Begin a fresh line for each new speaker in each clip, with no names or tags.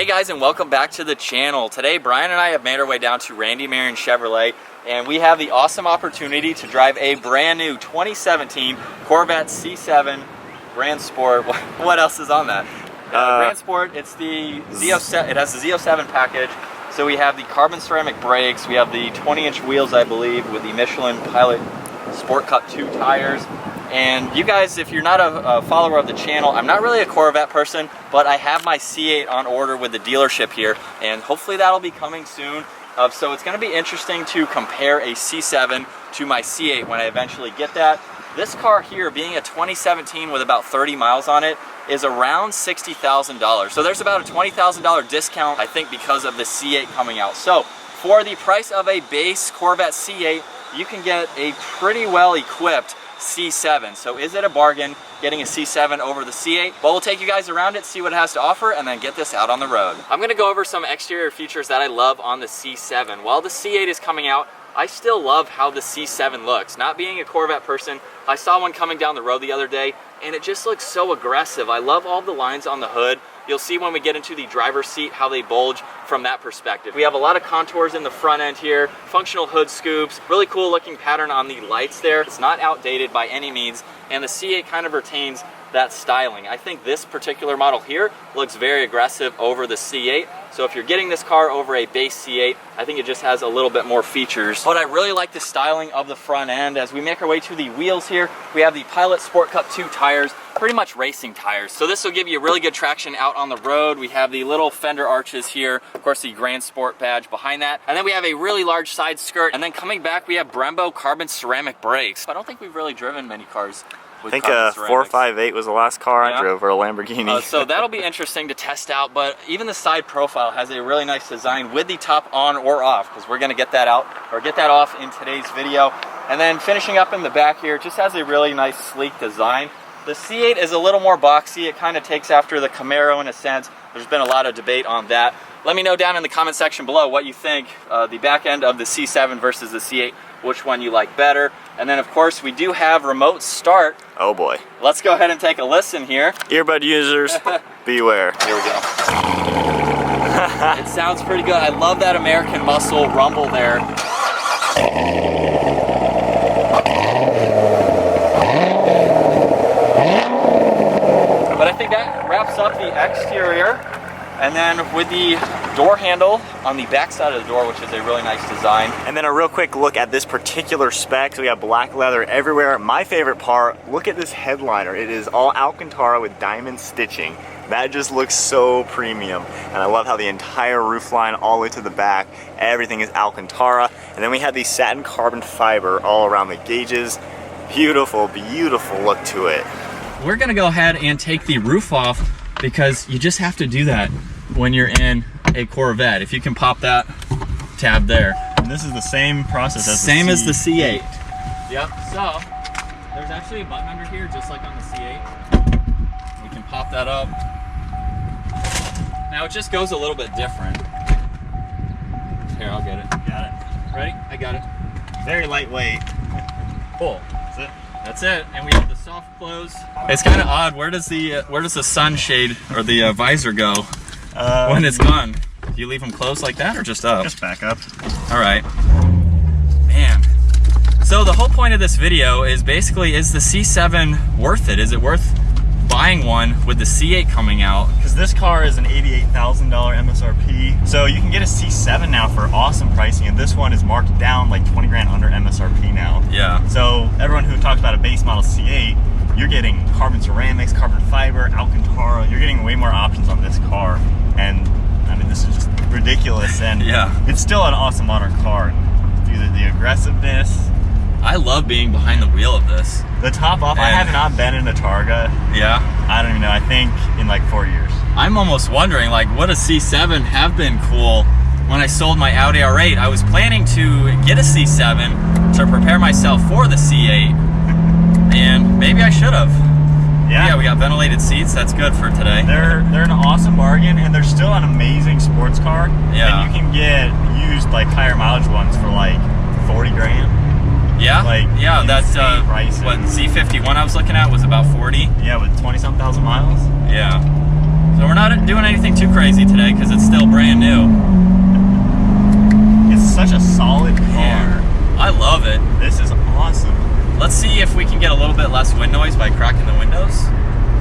Hey guys, and welcome back to the channel. Today Brian and I have made our way down to Randy Marion Chevrolet, and we have the awesome opportunity to drive a brand new 2017 Corvette C7 Grand Sport. What else is on that? Grand Sport, it's the Z07, it has the Z07 package. So we have the carbon ceramic brakes, we have the 20-inch wheels, I believe, with the Michelin Pilot Sport Cut 2 tires. And you guys, if you're not a follower of the channel, I'm not really a Corvette person, but I have my C8 on order with the dealership here, and hopefully that'll be coming soon. So it's going to be interesting to compare a C7 to my C8 when I eventually get that. This car here, being a 2017 with about 30 miles on it, is around $60,000. So there's about a $20,000 discount, I think, because of the C8 coming out. So for the price of a base Corvette C8, you can get a pretty well equipped C7. So is it a bargain getting a C7 over the C8? Well, we'll take you guys around it, see what it has to offer, and then get this out on the road. I'm gonna go over some exterior features that I love on the C7. While the C8 is coming out, I still love how the C7 looks. Not being a Corvette person, I saw one coming down the road the other day, and it just looks so aggressive. I love all the lines on the hood. You'll see when we get into the driver's seat how they bulge from that perspective. We have a lot of contours in the front end here, functional hood scoops, really cool looking pattern on the lights there. It's not outdated by any means, and the C8 kind of retains that styling. I think this particular model here looks very aggressive over the C8. So if you're getting this car over a base C8, I think it just has a little bit more features. But I really like the styling of the front end. As we make our way to the wheels here, we have the Pilot Sport Cut 2 tires, pretty much racing tires. So this will give you really good traction out on the road. We have the little fender arches here, of course the Grand Sport badge behind that. And then we have a really large side skirt. And then coming back, we have Brembo carbon ceramic brakes. I don't think we've really driven many cars. I think
458 was the last car I drove, or a Lamborghini.
So that'll be interesting to test out, but even the side profile has a really nice design with the top on or off, because we're going to get that out, or get that off in today's video. And then finishing up in the back here, it just has a really nice sleek design. The C8 is a little more boxy. It kind of takes after the Camaro in a sense. There's been a lot of debate on that. Let me know down in the comment section below what you think, the back end of the C7 versus the C8, which one you like better. And then of course we do have remote start.
Oh boy.
Let's go ahead and take a listen here.
Earbud users, beware.
Here we go. It sounds pretty good. I love that American Muscle rumble there. But I think that wraps up the exterior. And then with the door handle on the back side of the door, which is a really nice design.
And then a real quick look at this particular spec. So we have black leather everywhere. My favorite part, look at this headliner. It is all Alcantara with diamond stitching. That just looks so premium. And I love how the entire roof line all the way to the back, everything is Alcantara. And then we have the satin carbon fiber all around the gauges. Beautiful, beautiful look to it.
We're gonna go ahead and take the roof off, because you just have to do that when you're in a Corvette. If you can pop that tab there.
And this is the same process as
the C8. Yep, so there's actually a button under here just like on the C8. We can pop that up. Now it just goes a little bit different. Here, I'll get it.
Got it.
Ready? I got it.
Very lightweight.
Cool.
That's it.
That's it, and we have the soft close. It's kind of odd. Where does the sunshade or the visor go when it's gone? Do you leave them closed like that, or just up?
Just back up.
All right, man. So the whole point of this video is basically, is the C7 worth it? Is it worth buying one with the C8 coming out?
Because this car is an $88,000 MSRP, so you can get a C7 now for awesome pricing, and this one is marked down like 20 grand under MSRP now.
Yeah.
So everyone who talks about a base model C8, you're getting carbon ceramics, carbon fiber, Alcantara. You're getting way more options on this car, and I mean, this is just ridiculous. And
yeah,
it's still an awesome modern car. Either the aggressiveness.
I love being behind the wheel of this.
The top off, I have not been in a Targa.
Yeah.
I don't even know, I think in like 4 years.
I'm almost wondering, like, would a C7 have been cool when I sold my Audi R8? I was planning to get a C7 to prepare myself for the C8, and maybe I should have. Yeah, we got ventilated seats. That's good for today.
They're an awesome bargain, and they're still an amazing sports car.
Yeah.
And you can get used like higher mileage ones for like 40 grand.
Yeah,
like,
yeah, that's what
pricing.
Z51 I was looking at was about 40.
Yeah, with 20-some thousand miles.
Yeah. So we're not doing anything too crazy today because it's still brand new.
It's such a solid car.
Man, I love it.
This is awesome.
Let's see if we can get a little bit less wind noise by cracking the windows.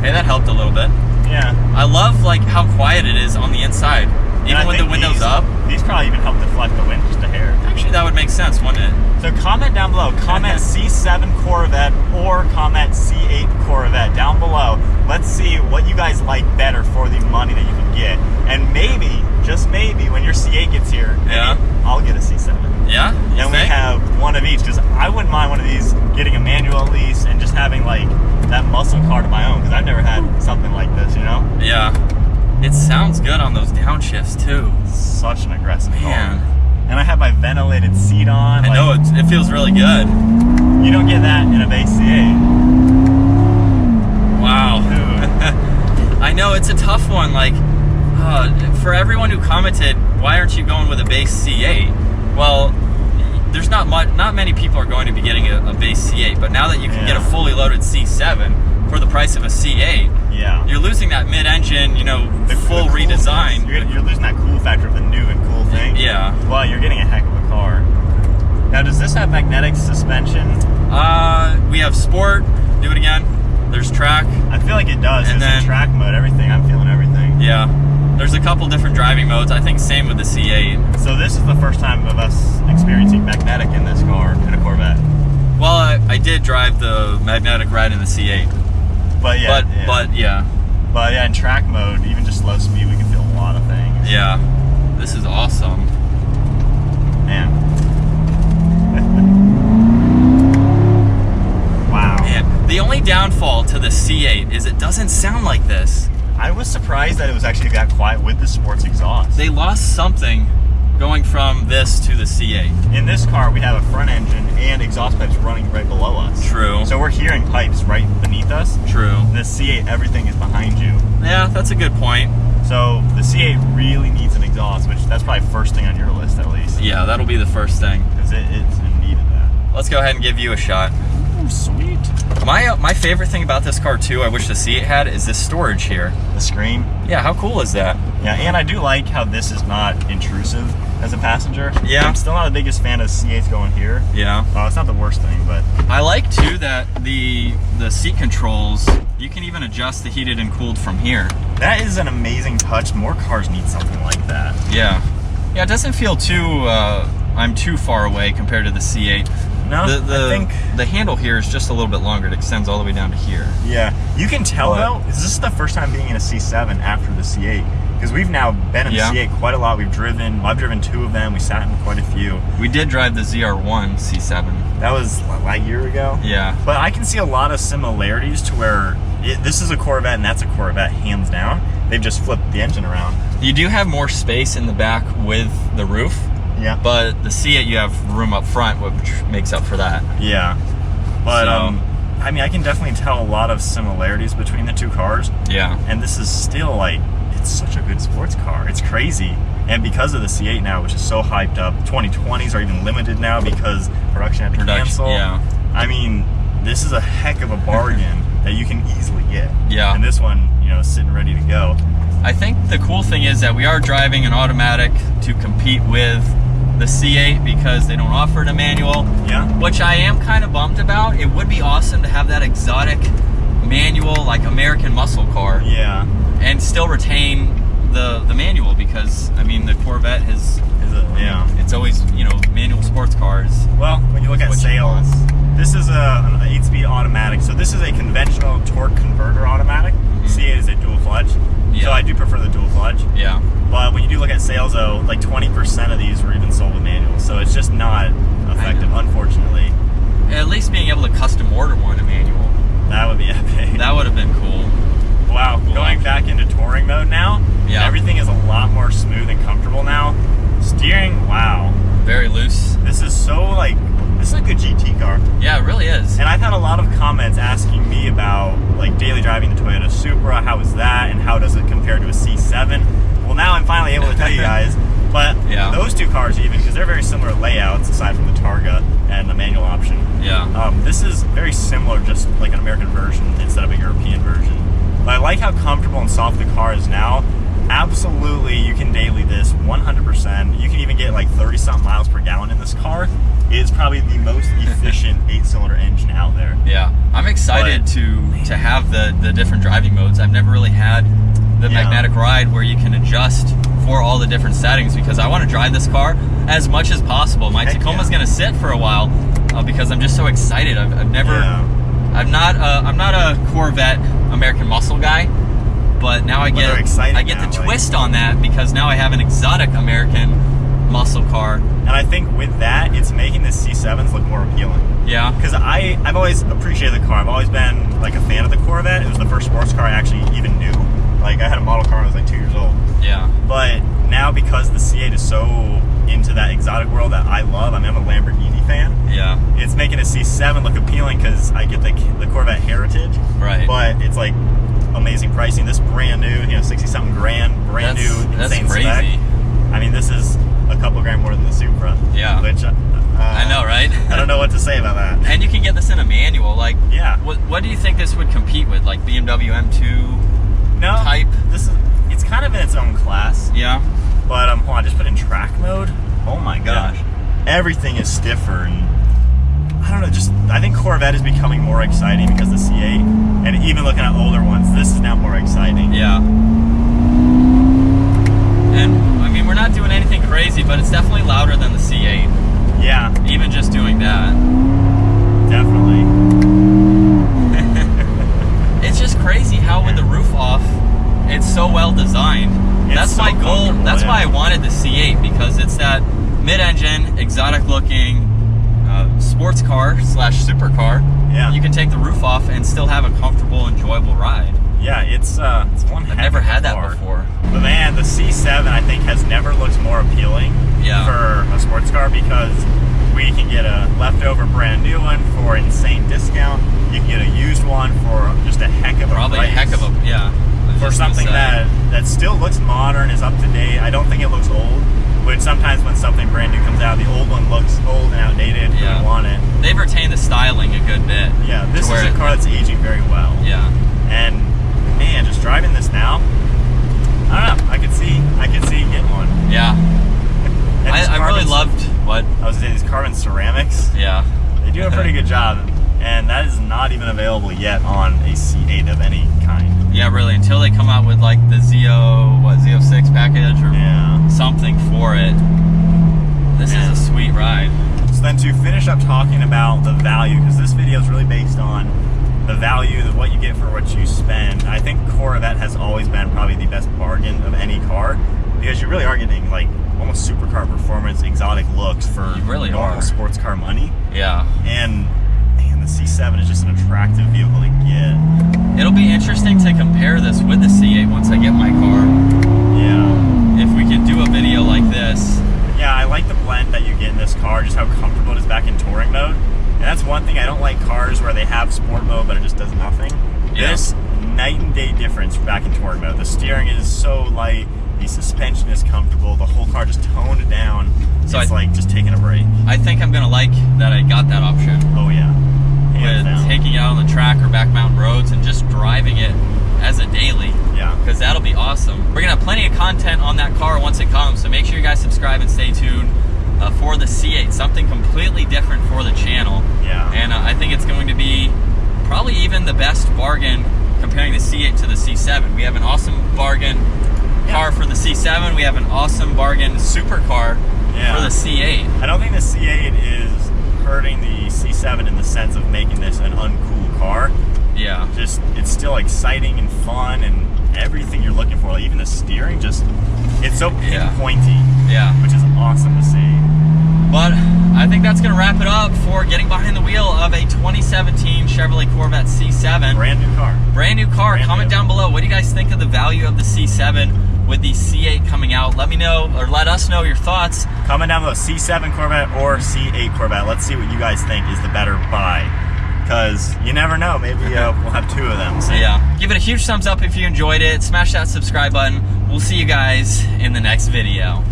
Hey, that helped a little bit.
Yeah.
I love like how quiet it is on the inside, even with the windows up.
These probably even help deflect the wind just a hair.
Actually, that would make sense, wouldn't it?
So comment down below, comment C7 Corvette or comment C8 Corvette down below. Let's see what you guys like better for the money that you can get. And maybe, just maybe, when your C8 gets here, I'll get a C7.
Yeah?
And we have one of each, because I wouldn't mind one of these getting a manual at least and just having like that muscle car to my own, because I've never had something like this, you know?
Yeah. It sounds good on those downshifts too.
Such an aggressive car.
Man.
And I have my ventilated seat on.
I know, it feels really good.
You don't get that in a base C8.
Wow. I know, it's a tough one. Like, for everyone who commented, why aren't you going with a base C8? Well, there's not many people are going to be getting a base C8, but now that you can get a fully loaded C7 for the price of a C8, you're losing that mid-engine, you know, the full redesign.
You're losing that cool factor of the new and cool thing.
Yeah.
Well, you're getting a heck of a car. Now, does this have magnetic suspension?
We have sport. Do it again. There's track.
I feel like it does.
And
then track mode, everything. I'm feeling everything.
Yeah. There's a couple different driving modes. I think same with the C8.
So this is the first time of us experiencing magnetic in this car, in a Corvette.
Well, I did drive the magnetic ride in the C8. But yeah,
in track mode, even just slow speed, we can feel a lot of things.
Yeah. This is awesome.
Man. Wow.
Man, the only downfall to the C8 is it doesn't sound like this.
I was surprised that it was actually that quiet with the sports exhaust.
They lost something going from this to the C8.
In this car, we have a front engine and exhaust pipes running right below us.
True.
So we're hearing pipes right beneath us.
True.
The C8, everything is behind you.
Yeah, that's a good point.
So the C8 really needs an exhaust, which that's probably first thing on your list at least.
Yeah, that'll be the first thing.
Because it's in need of that.
Let's go ahead and give you a shot.
Ooh, sweet.
My favorite thing about this car too, I wish the C8 had, is this storage here.
The screen.
Yeah, how cool is that?
Yeah, and I do like how this is not intrusive as a passenger.
Yeah.
I'm still not the biggest fan of C8s going here.
Yeah.
It's not the worst thing, but...
I like too that the seat controls, you can even adjust the heated and cooled from here.
That is an amazing touch. More cars need something like that.
Yeah. Yeah, it doesn't feel too, I'm too far away compared to the C8.
No, I think
the handle here is just a little bit longer. It extends all the way down to here.
Yeah, you can tell though, this is the first time being in a C7 after the C8. Because we've now been in the C8 quite a lot. I've driven 2 of them. We sat in quite a few.
We did drive the ZR1 C7.
That was like a year ago.
Yeah.
But I can see a lot of similarities to where this is a Corvette and that's a Corvette, hands down. They've just flipped the engine around.
You do have more space in the back with the roof.
Yeah.
But the C8, you have room up front, which makes up for that.
Yeah. But, I mean, I can definitely tell a lot of similarities between the 2 cars.
Yeah.
And this is still like, it's such a good sports car. It's crazy. And because of the C8 now, which is so hyped up, 2020s are even limited now because production had to cancel.
Yeah.
I mean, this is a heck of a bargain that you can easily get.
Yeah.
And this one, you know, is sitting ready to go.
I think the cool thing is that we are driving an automatic to compete with the C8 because they don't offer it a manual.
Yeah.
Which I am kind of bummed about. It would be awesome to have that exotic manual, like American muscle car.
Yeah.
And still retain the manual because, I mean, the Corvette it's always, you know, manual sports cars.
Well, when you look at sales, this is an 8-speed automatic. So this is a conventional torque converter automatic. C8 is a dual clutch.
Yeah.
So I do prefer the dual clutch.
Yeah.
But when you do look at sales though, like 20% of these were even sold with manuals. So it's just not effective, unfortunately.
At least being able to custom order one a manual.
That would be epic.
That would have been cool.
Wow, going back into touring mode now, everything is a lot more smooth and comfortable now. Steering, wow.
Very loose.
This is so like, this is a good GT car.
Yeah, it really is.
And I've had a lot of comments asking me about like daily driving the Toyota Supra, how is that and how does it compare to a C7? Well, now I'm finally able to tell you guys, but those 2 cars even, because they're very similar layouts aside from the Targa and the manual option.
Yeah.
This is very similar, just like an American version instead of a European version. But I like how comfortable and soft the car is now. Absolutely, you can daily this 100%. You can even get like 30-something miles per gallon in this car. It's probably the most efficient 8-cylinder engine out there.
Yeah, I'm excited to have the different driving modes. I've never really had the magnetic ride where you can adjust for all the different settings, because I want to drive this car as much as possible. My Tacoma's going to sit for a while because I'm just so excited. I've never, I'm not a Corvette American muscle guy, but now I get the twist on that, because now I have an exotic American muscle car.
And I think with that, it's making the C7s look more appealing.
Yeah.
Because I've always appreciated the car. I've always been like a fan of the Corvette. It was the first sports car I actually even knew. Like, I had a model car when I was like 2 years old.
Yeah. But
now, because the C8 is so into that exotic world that I love, I'm a Lamborghini fan.
Yeah.
It's making a C7 look appealing because I get the Corvette heritage.
Right.
But it's like amazing pricing. This brand new, 60-something grand, brand new, insane
crazy.
spec. I mean, this is a couple grand more than the Supra.
Yeah.
Which
I know, right?
I don't know what to say about that.
And you can get this in a manual. Like, what do you think this would compete with? Like BMW M2 type?
It's kind of in its own class.
Yeah.
But hold on, just put in track mode. Oh my gosh. Yeah. Everything is stiffer, and I don't know, I think Corvette is becoming more exciting because the C8, and even looking at older ones, this is now more exciting.
Yeah. And I mean, we're not doing anything crazy, but it's definitely louder than the C8.
Yeah.
Even just doing that.
Definitely.
It's just crazy how with the roof off, it's so well designed. That's my goal. That's why I wanted the C8, because it's that mid-engine, exotic-looking sports car / supercar.
Yeah.
You can take the roof off and still have a comfortable, enjoyable ride.
Yeah, it's one heck
I've never
of a
had that
car.
before.
But man, the C7 I think has never looked more appealing for a sports car, because we can get a leftover brand new one for an insane discount. You can get a used one for just a heck of a price.
A heck of a,
for something that still looks modern, is up to date. I don't think it looks old. Which sometimes when something brand new comes out, the old one looks old and outdated. You don't want it.
They've retained the styling a good bit.
Yeah, this is a car that's aging very well.
Yeah.
And man, just driving this now, I don't know. I could see getting one.
Yeah. I really loved what
I was saying, these carbon ceramics.
Yeah.
They do a pretty good job, and that is not even available yet on a C8 of any kind.
Yeah, really, until they come out with like the Z06 package or something for it. This is a sweet ride.
So then, to finish up talking about the value, because this video is really based on the value of what you get for what you spend, I think Corvette has always been probably the best bargain of any car, because you really are getting like almost supercar performance, exotic looks for normal sports car money.
Yeah.
And man, the C7 is just an attractive vehicle to get.
It'll be interesting to compare this with the C8 once I get my car.
Yeah.
If we could do a video like this.
Yeah, I like the blend that you get in this car, just how comfortable it is back in touring mode. And that's one thing, I don't like cars where they have sport mode but it just does nothing.
Yeah.
This, night and day difference back in touring mode. The steering is so light, the suspension is comfortable, the whole car just toned down. So it's like just taking a break.
I think I'm gonna like that I got that option.
Oh yeah.
With taking it out on the track or back mountain roads and just driving it as a daily.
Yeah.
Because that'll be awesome. We're gonna have plenty of content on that car once it comes, so make sure you guys subscribe and stay tuned for the C8, something completely different for the channel.
Yeah.
And I think it's going to be probably even the best bargain comparing the C8 to the C7. We have an awesome bargain car for the C7. We have an awesome bargain supercar for the C8.
I don't think the C8 is hurting the C7 in the sense of making this an uncool car.
Yeah.
Just, it's still exciting and fun and everything you're looking for. Like even the steering, it's so pinpointy.
Yeah.
Which is awesome to see.
But I think that's going to wrap it up for getting behind the wheel of a 2017 Chevrolet Corvette C7.
Brand new car.
Brand new car. Comment down below. What do you guys think of the value of the C7 with the C8 coming out? Let me know, or let us know your thoughts.
Comment down below, C7 Corvette or C8 Corvette. Let's see what you guys think is the better buy. Because you never know, maybe we'll have two of them. So
yeah. Give it a huge thumbs up if you enjoyed it. Smash that subscribe button. We'll see you guys in the next video.